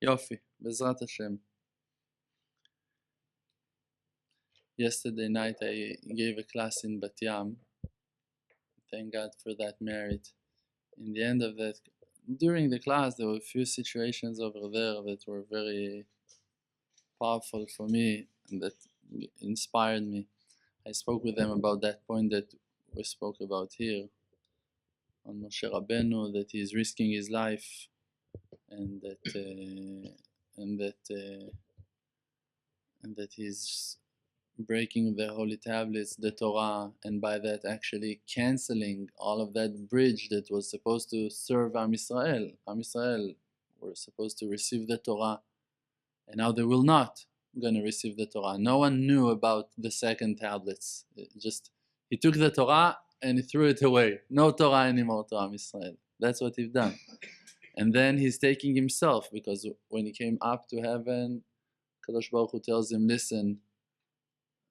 Yofi, Bezrat Hashem. Yesterday night I gave a class in Bat Yam. Thank God for that merit. In the end of that, during the class, there were a few situations over there that were very powerful for me and that inspired me. I spoke with them about that point that we spoke about here on Moshe Rabbeinu, that he is risking his life and that he's breaking the holy tablets, the Torah, and by that actually cancelling all of that bridge that was supposed to serve Am Yisrael. Am Yisrael were supposed to receive the Torah, and now they will not going to receive the Torah. No one knew about the second tablets. He took the Torah and he threw it away. No Torah anymore to Am Yisrael. That's what he's done. And then he's taking himself, because when he came up to heaven, Kadosh Baruch Hu tells him, listen,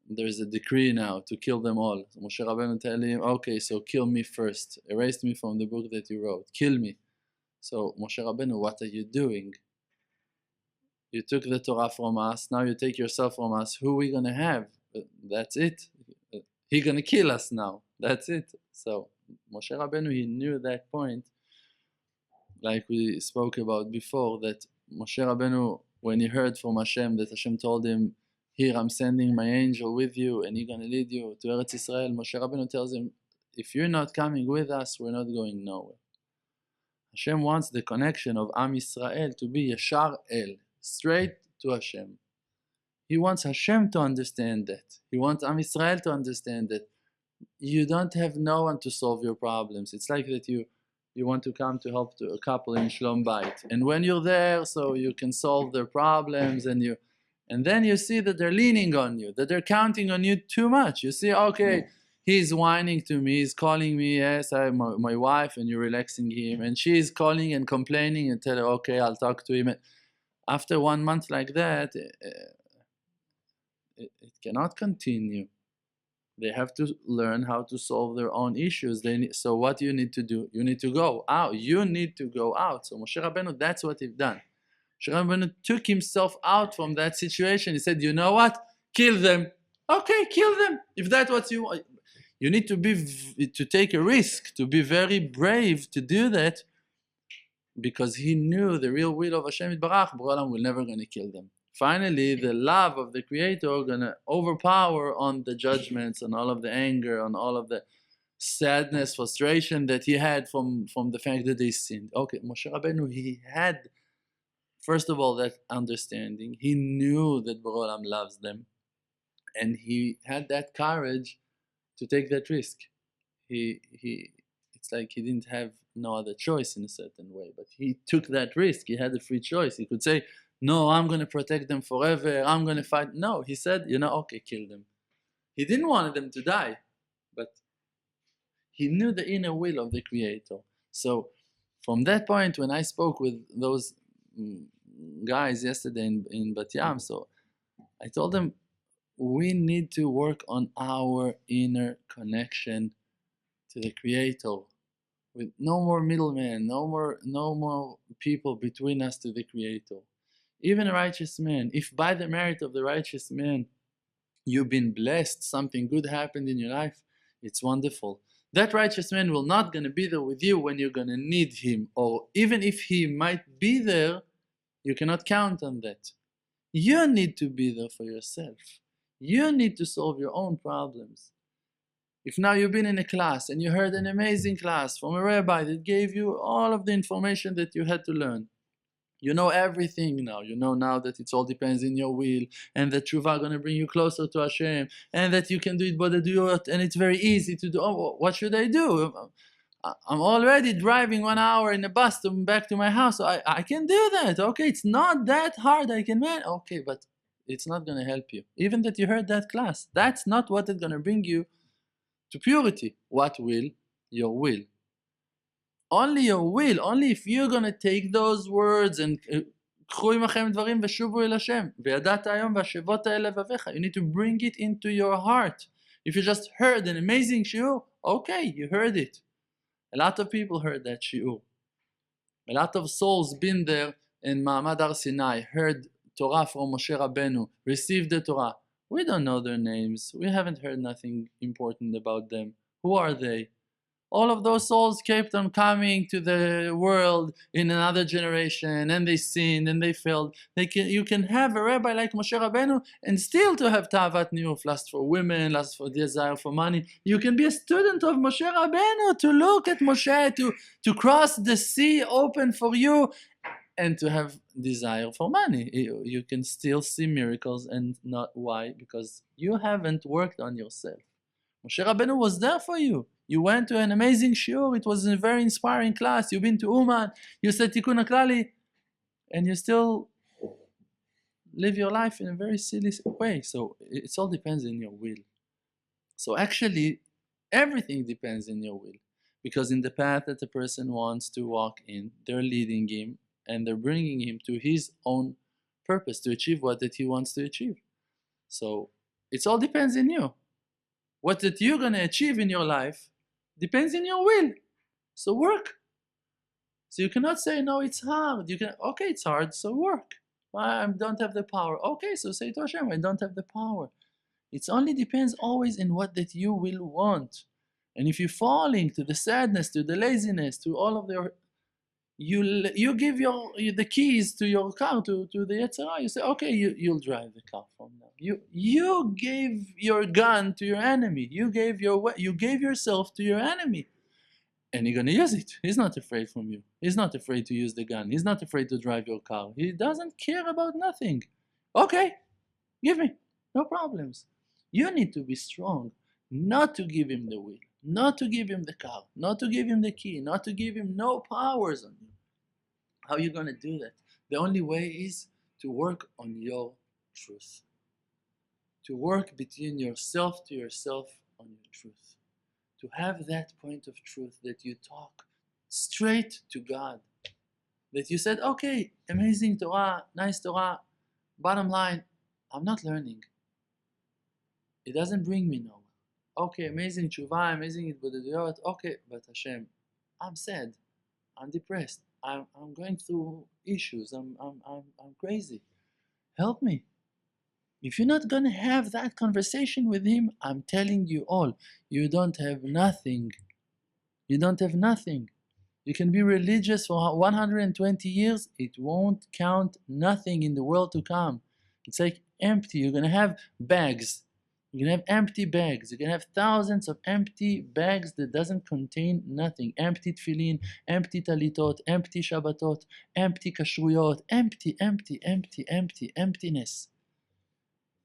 there is a decree now to kill them all. So Moshe Rabbeinu tell him, okay, so kill me first. Erase me from the book that you wrote. Kill me. So Moshe Rabbeinu, what are you doing? You took the Torah from us, now you take yourself from us. Who are we going to have? That's it. He's going to kill us now. That's it. So Moshe Rabbeinu, he knew that point, like we spoke about before, that Moshe Rabbeinu, when he heard from Hashem, that Hashem told him, here I'm sending my angel with you and he's going to lead you to Eretz Israel. Moshe Rabbeinu tells him, if you're not coming with us, we're not going nowhere. Hashem wants the connection of Am Yisrael to be Yashar El, straight to Hashem. He wants Hashem to understand that. He wants Am Yisrael to understand that. You don't have no one to solve your problems. It's like that you want to come to help to a couple in Shlom Bayit. And when you're there, so you can solve their problems, and then you see that they're leaning on you, that they're counting on you too much. You see, okay, he's whining to me, he's calling me, yes, I'm my wife, and you're relaxing him, and she's calling and complaining and tell her, okay, I'll talk to him. And after 1 month like that, it cannot continue. They have to learn how to solve their own issues. So what do you need to do? You need to go out. You need to go out. So Moshe Rabbeinu, that's what he's done. Moshe Rabbeinu took himself out from that situation. He said, you know what? Kill them. Okay, kill them. If that's what you want. You need to take a risk, to be very brave to do that, because he knew the real will of Hashem Yitbarach, Bore Olam will never going to kill them. Finally, the love of the Creator going to overpower on the judgments and all of the anger, on all of the sadness, frustration that he had from the fact that they sinned. Okay, Moshe Rabbeinu, he had, first of all, that understanding. He knew that Bore Olam loves them, and he had that courage to take that risk. It's like he didn't have no other choice in a certain way, but he took that risk. He had a free choice. He could say, no, I'm going to protect them forever, I'm going to fight. No, he said, okay, kill them. He didn't want them to die, but he knew the inner will of the Creator. So from that point, when I spoke with those guys yesterday in Bat Yam, so I told them, we need to work on our inner connection to the Creator, with no more middlemen, no more people between us to the Creator. Even a righteous man, if by the merit of the righteous man you've been blessed, something good happened in your life, it's wonderful. That righteous man will not going to be there with you when you're going to need him, or even if he might be there, you cannot count on that. You need to be there for yourself. You need to solve your own problems. If now you've been in a class and you heard an amazing class from a rabbi that gave you all of the information that you had to learn, you know everything now. You know now that it all depends in your will, and that tshuva going to bring you closer to Hashem, and that you can do it bodediyut, and it's very easy to do. Oh, what should I do? I'm already driving 1 hour in a bus back to my house, so I can do that. Okay, it's not that hard. I can manage. Okay, but it's not going to help you. Even that you heard that class, that's not what is going to bring you to purity. What will? Your will. Only your will, only if you're going to take those words and you need to bring it into your heart. If you just heard an amazing shiur, okay, you heard it. A lot of people heard that shiur. A lot of souls been there in Ma'amad Har Sinai heard Torah from Moshe Rabbeinu, received the Torah, we don't know their names. We haven't heard nothing important about them. Who are they? All of those souls kept on coming to the world in another generation, and they sinned and they failed. You can have a rabbi like Moshe Rabbeinu and still to have Tavat Niyuf, lust for women, lust for desire for money. You can be a student of Moshe Rabbeinu, to look at Moshe, to cross the sea open for you, and to have desire for money. You can still see miracles, and not why? Because you haven't worked on yourself. Moshe Rabbeinu was there for you. You went to an amazing shiur. It was a very inspiring class. You've been to Uman. You said Tikkun HaKlali. And you still live your life in a very silly way. So it all depends on your will. So actually, everything depends on your will. Because in the path that a person wants to walk in, they're leading him and they're bringing him to his own purpose, to achieve what that he wants to achieve. So it all depends on you. What that you're going to achieve in your life depends on your will. So work. So you cannot say, no, it's hard. You can, okay, it's hard, so work. I don't have the power. Okay, so say to Hashem, I don't have the power. It only depends always in what that you will want. And if you're falling to the sadness, to the laziness, to all of the, you give the keys to your car, to the Yetzirah. You say, okay, you'll drive the car from now. You gave your gun to your enemy. You gave yourself to your enemy. And you're going to use it. He's not afraid from you. He's not afraid to use the gun. He's not afraid to drive your car. He doesn't care about nothing. Okay, give me. No problems. You need to be strong, not to give him the will, not to give him the car, not to give him the key, not to give him no powers on you. How are you going to do that? The only way is to work on your truth. To work between yourself to yourself on your truth. To have that point of truth that you talk straight to God. That you said, okay, amazing Torah, nice Torah. Bottom line, I'm not learning. It doesn't bring me nowhere. Okay, amazing tshuva, amazing itbodeduyot. Okay, but Hashem, I'm sad. I'm depressed. I'm going through issues. I'm crazy. Help me. If you're not going to have that conversation with him, I'm telling you all, you don't have nothing. You don't have nothing. You can be religious for 120 years, it won't count nothing in the world to come. It's like empty. You're going to have bags. You're going to have empty bags. You're going to have thousands of empty bags that doesn't contain nothing. Empty tefillin, empty talitot, empty shabbatot, empty kashruyot, empty, emptiness.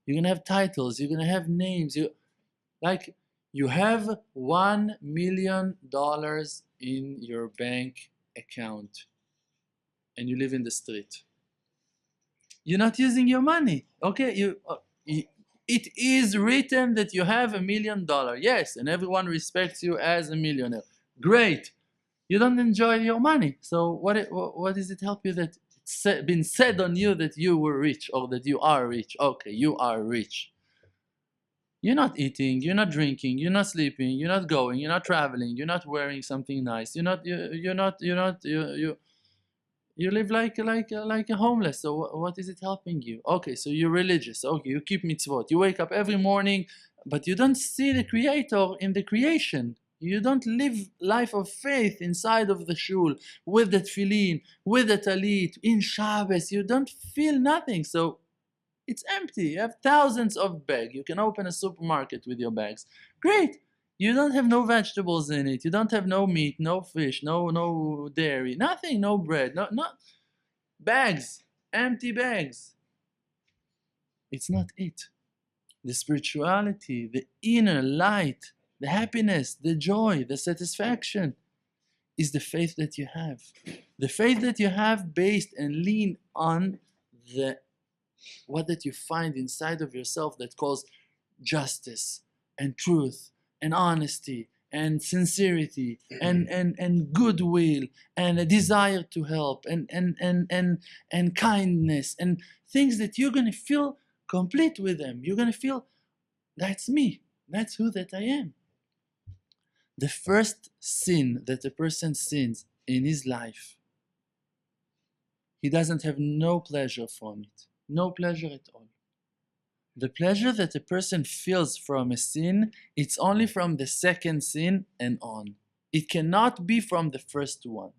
You're going to have titles. You're going to have names. You have $1 million in your bank account and you live in the street. You're not using your money. Okay, it is written that you have $1 million. Yes, and everyone respects you as a millionaire. Great. You don't enjoy your money. So what does it help you that it's been said on you that you were rich or that you are rich? Okay, you are rich. You're not eating, you're not drinking, you're not sleeping, you're not going, you're not traveling, you're not wearing something nice. You live like a homeless. So what is it helping you? Okay, so you're religious. Okay, you keep mitzvot. You wake up every morning, but you don't see the Creator in the creation. You don't live life of faith inside of the shul with the tefillin, with the talit, in Shabbos. You don't feel nothing. So it's empty. You have thousands of bags. You can open a supermarket with your bags. Great. You don't have no vegetables in it. You don't have no meat, no fish, no dairy, nothing, no bread, no bags, empty bags. It's not it. The spirituality, the inner light, the happiness, the joy, the satisfaction is the faith that you have. The faith that you have based and lean on what that you find inside of yourself that calls justice and truth and honesty and sincerity and goodwill and a desire to help and kindness and things that you're going to feel complete with them. You're going to feel, that's me. That's who that I am. The first sin that a person sins in his life he doesn't have no pleasure from it. No pleasure at all. The pleasure that a person feels from a sin, it's only from the second sin and on. It cannot be from the first one.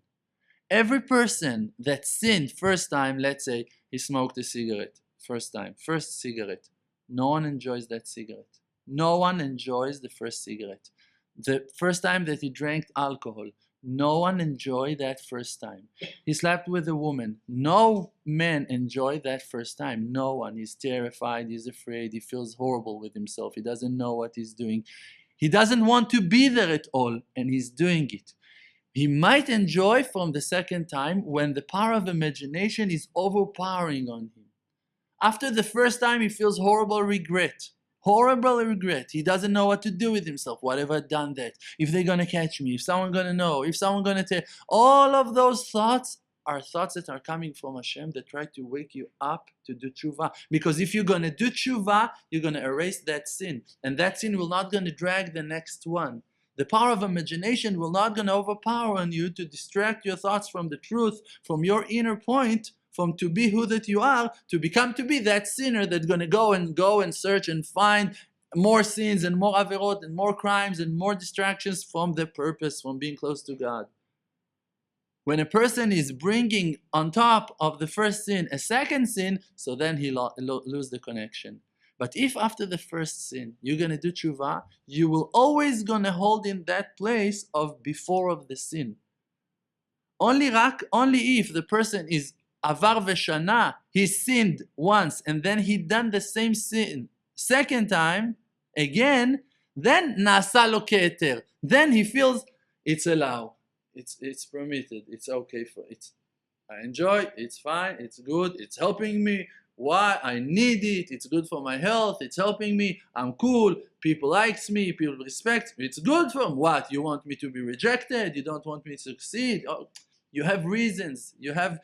Every person that sinned first time, let's say he smoked a cigarette, first time, first cigarette, no one enjoys that cigarette. No one enjoys the first cigarette. The first time that he drank alcohol, no one enjoyed that first time. He slept with a woman. No man enjoyed that first time. No one. He's terrified. He's afraid. He feels horrible with himself. He doesn't know what he's doing. He doesn't want to be there at all, and he's doing it. He might enjoy from the second time when the power of imagination is overpowering on him. After the first time, he feels horrible regret. Horrible regret. He doesn't know what to do with himself. What have I done that? If they're going to catch me, if someone's going to know, if someone's going to tell. All of those thoughts are thoughts that are coming from Hashem that try to wake you up to do tshuva. Because if you're going to do tshuva, you're going to erase that sin. And that sin will not going to drag the next one. The power of imagination will not going to overpower on you to distract your thoughts from the truth, from your inner point, from to be who that you are, to become to be that sinner that's going to go and search and find more sins and more averot and more crimes and more distractions from the purpose, from being close to God. When a person is bringing on top of the first sin a second sin, so then he lose the connection. But if after the first sin you're going to do tshuva, you will always going to hold in that place of before of the sin. Only if the person is avar veshana, he sinned once and then he done the same sin second time again, then nasa lo ke'eter. Then he feels it's allowed, it's permitted, it's okay for it. I enjoy, it's fine, it's good, it's helping me. Why? I need it, it's good for my health, it's helping me, I'm cool, people likes me, people respect me, it's good for me. What? You want me to be rejected? You don't want me to succeed? Oh, you have reasons, you have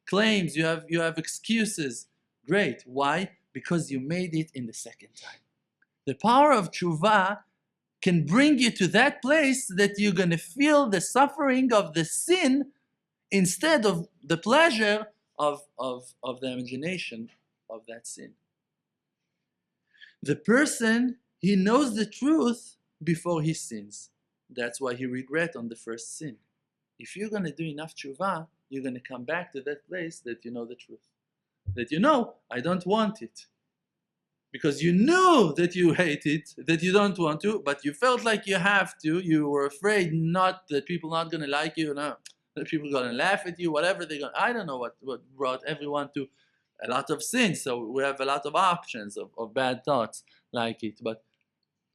claims, you have excuses. Great. Why? Because you made it in the second time. The power of tshuva can bring you to that place that you're going to feel the suffering of the sin instead of the pleasure of the imagination of that sin. The person, he knows the truth before he sins. That's why he regrets on the first sin. If you're going to do enough tshuva, you're going to come back to that place that you know the truth. That you know, I don't want it. Because you knew that you hate it, that you don't want to, but you felt like you have to. You were afraid not that people are not going to like you, no, that people are going to laugh at you, whatever they're going to. I don't know what brought everyone to a lot of sins. So we have a lot of options of bad thoughts like it. But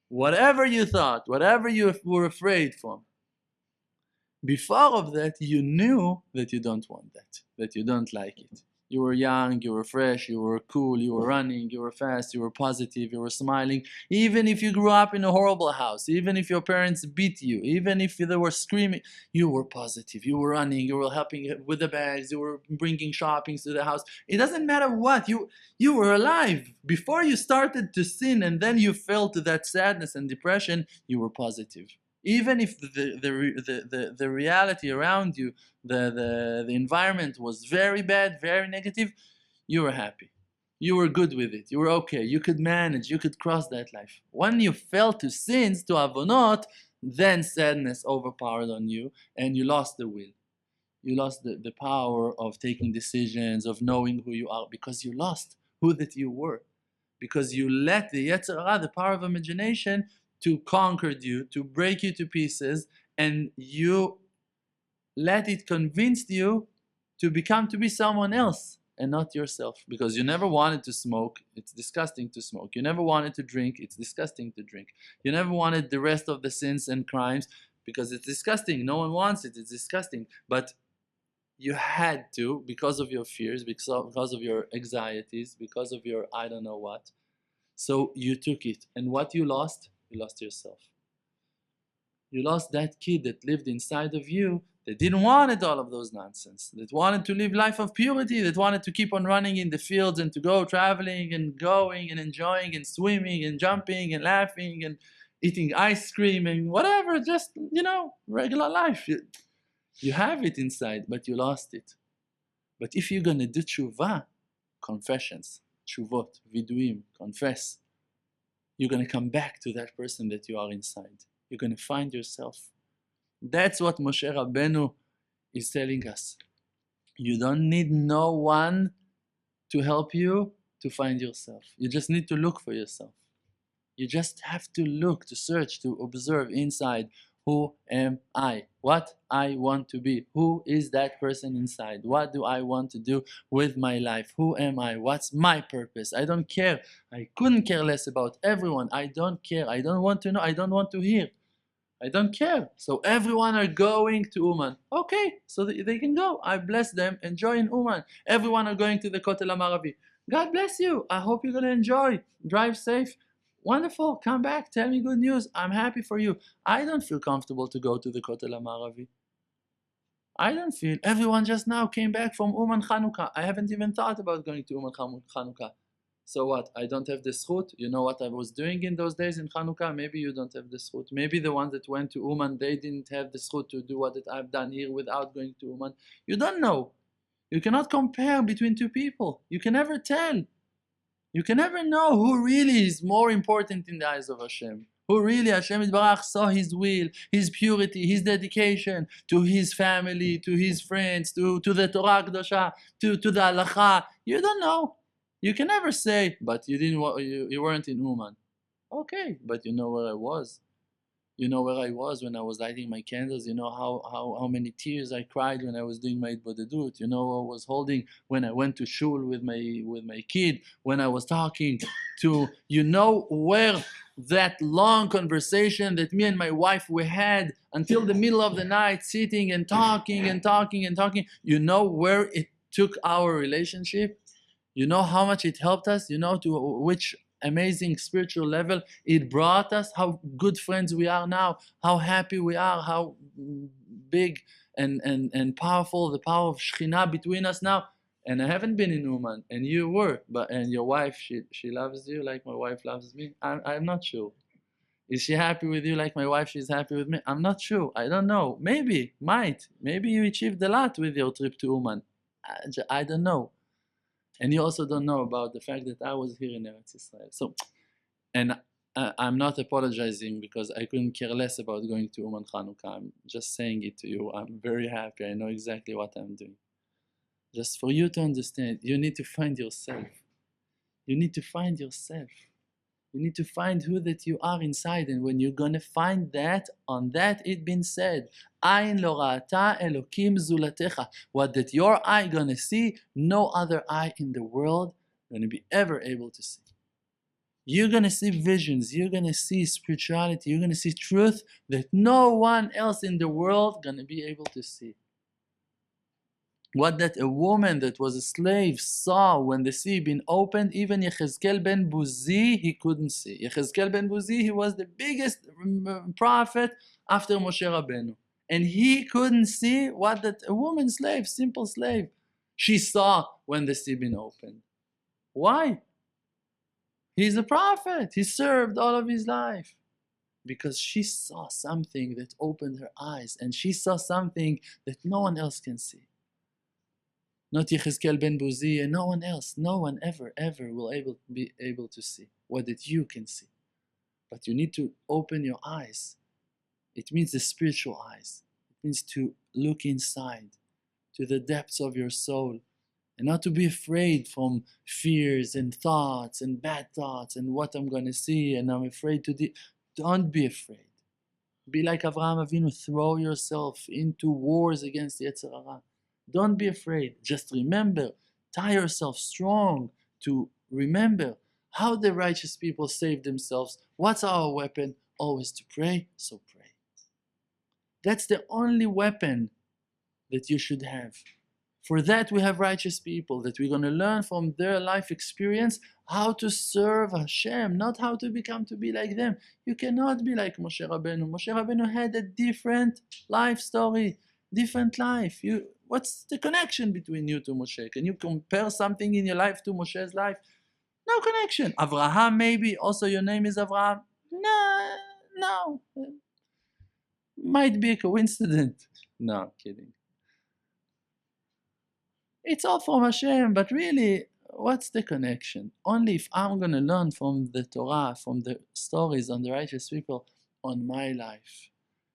whatever you thought, whatever you were afraid from, before of that, you knew that you don't want that you don't like it. You were young, you were fresh, you were cool, you were running, you were fast, you were positive, you were smiling. Even if you grew up in a horrible house, even if your parents beat you, even if they were screaming, you were positive, you were running, you were helping with the bags, you were bringing shoppings to the house. It doesn't matter what, you were alive. Before you started to sin and then you felt that sadness and depression, you were positive. Even if the reality around you, the environment was very bad, very negative, you were happy. You were good with it. You were okay. You could manage. You could cross that life. When you fell to sins, to avonot, then sadness overpowered on you and you lost the will. You lost the power of taking decisions, of knowing who you are, because you lost who that you were. Because you let the Yetzer Hara, the power of imagination, to conquer you, to break you to pieces, and you let it convince you to be someone else and not yourself. Because you never wanted to smoke, it's disgusting to smoke. You never wanted to drink, it's disgusting to drink. You never wanted the rest of the sins and crimes because it's disgusting. No one wants it, it's disgusting. But you had to, because of your fears, because of your anxieties, because of your I don't know what. So you took it. And what you lost? You lost yourself. You lost that kid that lived inside of you that didn't want all of those nonsense, that wanted to live life of purity, that wanted to keep on running in the fields and to go traveling and going and enjoying and swimming and jumping and laughing and eating ice cream and whatever, just, regular life. You have it inside, but you lost it. But if you're going to do tshuva, confessions, tshuvot, viduim, confess, you're going to come back to that person that you are inside. You're going to find yourself. That's what Moshe Rabbeinu is telling us. You don't need no one to help you to find yourself. You just need to look for yourself. You just have to look, to search, to observe inside. Who am I? What I want to be? Who is that person inside? What do I want to do with my life? Who am I? What's my purpose? I don't care. I couldn't care less about everyone. I don't care. I don't want to know. I don't want to hear. I don't care. So everyone are going to Uman. Okay, so they can go. I bless them. Enjoy in Uman. Everyone are going to the Kotel Amaravi. God bless you. I hope you're going to enjoy. Drive safe. Wonderful. Come back. Tell me good news. I'm happy for you. I don't feel comfortable to go to the Kotel Amaravi. I don't feel. Everyone just now came back from Uman Chanukah. I haven't even thought about going to Uman Chanukah. So what? I don't have the zchut? You know what I was doing in those days in Chanukah? Maybe you don't have the zchut. Maybe the ones that went to Uman, they didn't have the zchut to do what I've done here without going to Uman. You don't know. You cannot compare between two people. You can never tell. You can never know who really is more important in the eyes of Hashem. Who really Hashem Yitbarach saw his will, his purity, his dedication to his family, to his friends, to the Torah Kedosha, to the Halacha. You don't know. You can never say, but you weren't in Uman. Okay, but you know where I was. You know where I was when I was lighting my candles. You know how many tears I cried when I was doing my Bodedut. You know what I was holding when I went to shul with my kid, when I was talking to, you know where that long conversation that me and my wife we had until the middle of the night, sitting and talking and talking and talking. You know where it took our relationship? You know how much it helped us? You know to which amazing spiritual level it brought us? How good friends we are now, how happy we are, how big and powerful the power of Shekhinah between us now. And I haven't been in Uman, and you were, and your wife, she loves you like my wife loves me. I'm not sure. Is she happy with you like my wife she's happy with me? I'm not sure. I don't know. Maybe, maybe you achieved a lot with your trip to Uman. I don't know. And you also don't know about the fact that I was here in Eretz Israel. So, and I'm not apologizing because I couldn't care less about going to Uman Chanukah. I'm just saying it to you. I'm very happy. I know exactly what I'm doing. Just for you to understand, you need to find yourself. You need to find yourself. You need to find who that you are inside. And when you're going to find that, on that it been said, Ayin lo ra'ata Elokim zulatecha. What that your eye going to see, no other eye in the world going to be ever able to see. You're going to see visions. You're going to see spirituality. You're going to see truth that no one else in the world going to be able to see. What that a woman that was a slave saw when the sea been opened, even Yechezkel ben Buzi, he couldn't see. Yechezkel ben Buzi, he was the biggest prophet after Moshe Rabbeinu. And he couldn't see what that a woman slave, simple slave, she saw when the sea been opened. Why? He's a prophet. He served all of his life. Because she saw something that opened her eyes, and she saw something that no one else can see. Not Yechezkel ben Buzi and no one else. No one ever will be able to see what that you can see. But you need to open your eyes. It means the spiritual eyes. It means to look inside, to the depths of your soul, and not to be afraid from fears and thoughts and bad thoughts and what I'm going to see and I'm afraid to do. Don't be afraid. Be like Avraham Avinu. Throw yourself into wars against the Yetzer Hara. Don't be afraid. Just remember, tie yourself strong to remember how the righteous people saved themselves. What's our weapon? Always to pray, so pray. That's the only weapon that you should have. For that we have righteous people, that we're going to learn from their life experience how to serve Hashem, not how to become to be like them. You cannot be like Moshe Rabbeinu. Moshe Rabbeinu had a different life story, different life. What's the connection between you to Moshe? Can you compare something in your life to Moshe's life? No connection. Avraham maybe, also your name is Avraham. No. Might be a coincidence. No, I'm kidding. It's all from Hashem, but really, what's the connection? Only if I'm going to learn from the Torah, from the stories on the righteous people, on my life.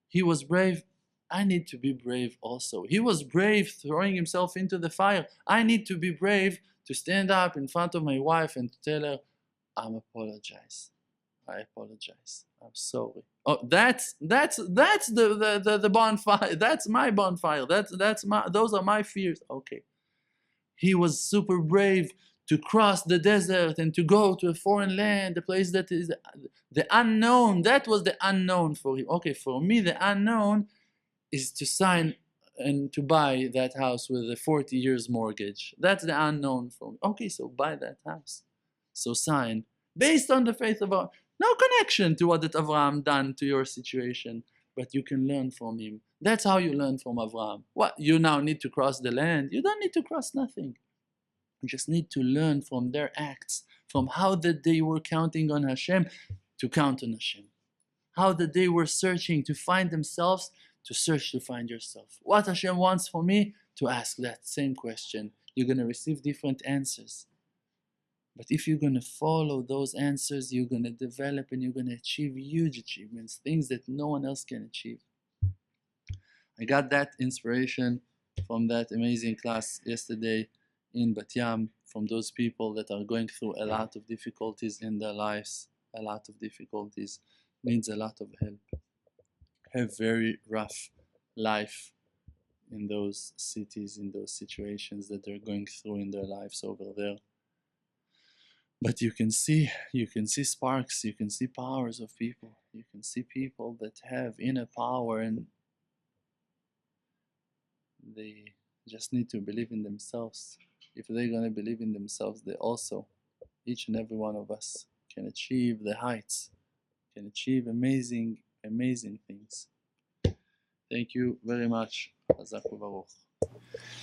He was brave. I need to be brave also. He was brave throwing himself into the fire. I need to be brave to stand up in front of my wife and to tell her, I apologize. I apologize. I'm sorry. Oh, that's the bonfire. That's my bonfire. Those are my fears. Okay. He was super brave to cross the desert and to go to a foreign land, a place that is the unknown. That was the unknown for him. Okay, for me, the unknown is to sign and to buy that house with a 40 years mortgage. That's the unknown for me. Okay, so buy that house. So sign. Based on the faith of our, no connection to what that Avraham done to your situation, but you can learn from him. That's how you learn from Avraham. What, you now need to cross the land? You don't need to cross nothing. You just need to learn from their acts, from how that they were counting on Hashem to count on Hashem. How that they were searching to find themselves, to search to find yourself. What Hashem wants for me, to ask that same question. You're going to receive different answers. But if you're going to follow those answers, you're going to develop and you're going to achieve huge achievements, things that no one else can achieve. I got that inspiration from that amazing class yesterday in Bat Yam, from those people that are going through a lot of difficulties in their lives, a lot of difficulties, needs a lot of help, have very rough life in those cities, in those situations that they're going through in their lives over there. But you can see sparks, you can see powers of people, you can see people that have inner power, and they just need to believe in themselves. If they're going to believe in themselves, they also, each and every one of us, can achieve the heights, can achieve amazing, amazing things. Thank you very much.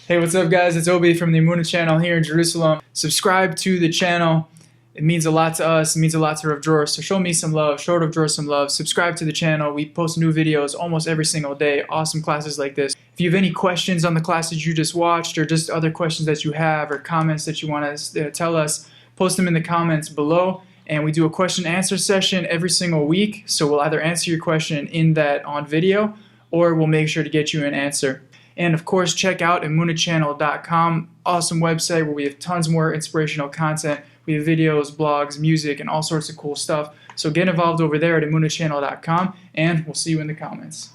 Hey, what's up, guys? It's Obi from the Emuna channel here in Jerusalem. Subscribe to the channel. It means a lot to us. It means a lot to Rav Dror. So show me some love. Show Rav Dror some love. Subscribe to the channel. We post new videos almost every single day. Awesome classes like this. If you have any questions on the classes you just watched, or just other questions that you have, or comments that you want to tell us, post them in the comments below. And we do a question and answer session every single week. So we'll either answer your question in that on video, or we'll make sure to get you an answer. And of course, check out emunachannel.com. Awesome website where we have tons more inspirational content. We have videos, blogs, music, and all sorts of cool stuff. So get involved over there at emunachannel.com, and we'll see you in the comments.